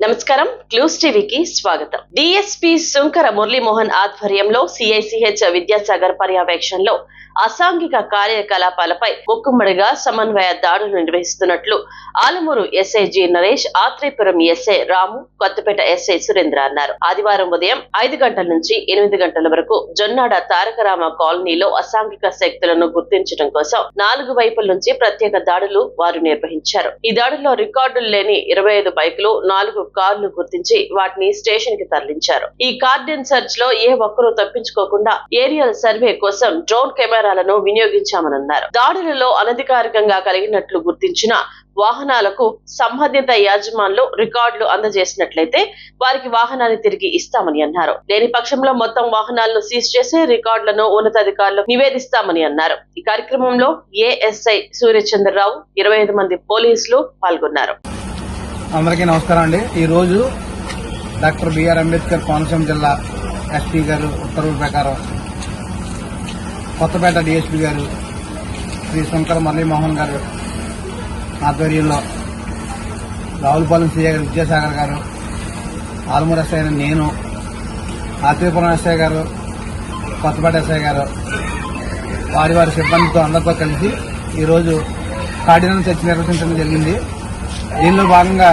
నమస్కారం, క్లూస్ టీవీకి స్వాగతం. డిఎస్పీ సుంకర మురళీమోహన్ ఆధ్వర్యంలో సిఐసిహెచ్ విద్యాసాగర్ పర్యవేక్షణలో అసాంఘిక కార్యకలాపాలపై ముక్కుమ్మడిగా సమన్వయ దాడులు నిర్వహిస్తున్నట్లు Alamuru SI G Naresh, Atreyapuram SI Ramu, Kothapeta SI Surendra అన్నారు. ఆదివారం ఉదయం 5 గంటల నుంచి 8 గంటల వరకు జొన్నాడ తారకరామ కాలనీలో అసాంఘిక శక్తులను గుర్తించడం కోసం 4 వైపుల నుంచి ప్రత్యేక దాడులు వారు నిర్వహించారు. ఈ దాడుల్లో రికార్డులు లేని 25 బైకులు, 4 కార్లు గుర్తించి వాటిని స్టేషన్ కి తరలించారు. ఈ కార్డన్ సర్చ్ లో ఏ ఒక్కరూ తప్పించుకోకుండా ఏరియల్ సర్వే కోసం డ్రోన్ కెమెరాలను వినియోగించామన్నారు. దాడులలో అనధికారికంగా కలిగినట్లు గుర్తించిన వాహనాలకు సంబంధిత యాజమాన్లు రికార్డులు అందజేసినట్లయితే వారికి వాహనాన్ని తిరిగి ఇస్తామని అన్నారు. లేని పక్షంలో మొత్తం వాహనాలను సీజ్ చేసి రికార్డులను ఉన్నతాధికారులకు నివేదిస్తామని అన్నారు. ఈ కార్యక్రమంలో ఏఎస్ఐ సూర్యచంద్రరావు, 25 మంది పోలీసులు పాల్గొన్నారు. అందరికీ నమస్కారం అండి. ఈరోజు డాక్టర్ బిఆర్ అంబేద్కర్ కోనసీమ జిల్లా ఎస్పీ గారు ఉత్తర్వుల ప్రకారం కొత్తపేట డిఎస్పీ గారు శ్రీ శంకర మురళీమోహన్ గారు ఆధ్వర్యంలో రావులపాలెం సీఐ గారు విద్యాసాగర్ గారు, ఆలమూరు ఎస్ఐ నేను, ఆత్రేయపురం ఎస్ఐ గారు, కొత్తపేట ఎస్ఐ గారు వారి సిబ్బందితో అందరితో కలిసి ఈరోజు కార్డినల్ చర్చ నిర్వహించడం జరిగింది. దీనిలో భాగంగా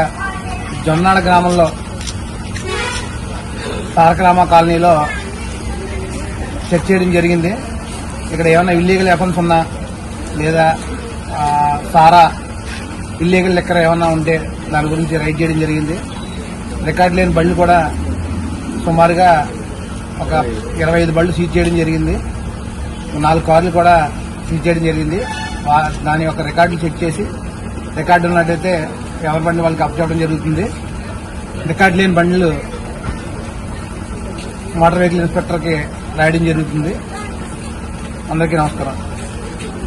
జొన్నాడ గ్రామంలో తారకరామ కాలనీలో చెక్ చేయడం జరిగింది. ఇక్కడ ఏమైనా ఇల్లీగల్ వెపన్స్ ఉన్నా లేదా సారా ఇల్లీగల్ లెక్కర్ ఏమైనా ఉంటే దాని గురించి రైడ్ చేయడం జరిగింది. రికార్డు లేని బళ్ళు కూడా సుమారుగా ఒక 25 బళ్ళు సీజ్ చేయడం జరిగింది. 4 కార్లు కూడా సీజ్ చేయడం జరిగింది. దాని యొక్క రికార్డులు చెక్ చేసి రికార్డు ఉన్నట్టయితే ఎవరి బండి వాళ్ళకి అప్పచెప్పడం జరుగుతుంది. రికార్డు లేని బండ్లు మోటార్ వెహికల్ ఇన్స్పెక్టర్కి రాయడం జరుగుతుంది. అందరికీ నమస్కారం.